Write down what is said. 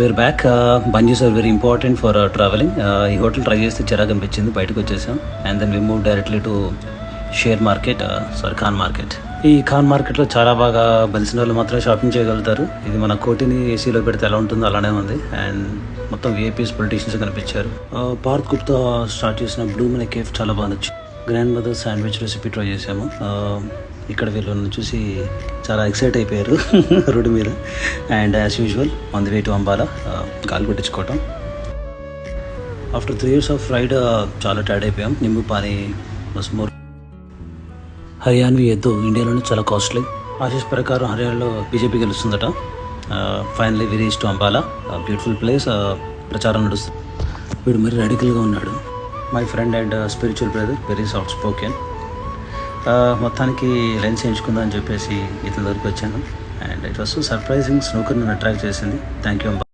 Wear back bungees are very important for travelling. ఈ hotel try చేస్తే చిరాకు అనిపించింది, బయటకు వచ్చేసాం. And then we move directly to share market, Khan market. ఈ ఖాన్ మార్కెట్లో చాలా బాగా బలిసిన వాళ్ళు మాత్రమే షాపింగ్ చేయగలుగుతారు. ఇది మన కోటిని ఏసీలో పెడితే ఎలా ఉంటుందో అలానే ఉంది. అండ్ మొత్తం విఐపీస్ పొలిటీషియన్స్ కనిపించారు. పార్క్ గుప్తా స్టార్ట్ చేసిన బ్లూ మనీ కేఫ్ చాలా బాగా నచ్చింది. Grandmother sandwich recipe try చేసాము. ఇక్కడ వీళ్ళని చూసి చాలా ఎక్సైట్ అయిపోయారు రోడ్డు మీద. And as usual on the way to Ambala గాలి కొట్టించుకోవటం. ఆఫ్టర్ 3 years ఆఫ్ రైడ్ చాలా టైర్డ్ అయిపోయాం. Nimbu pani was more. హర్యాన్వి ఎద్దు ఇండియాలోనే చాలా కాస్ట్లీ. ఆశీస్ ప్రకారం హర్యానాలో బీజేపీ గెలుస్తుందట. Finally we reach to Ambala, beautiful place. ప్రచారం నడుస్తుంది. వీడు మరి రాడికల్గా ఉన్నాడు. My friend and spiritual brother, very soft spoken. మొత్తానికి లెన్స్ ఎంచుకుందాం అని చెప్పేసి ఇతని దగ్గరికి వచ్చాను. And it was so surprising. Snooker నన్ను అట్రాక్ట్ చేసింది. Thank you.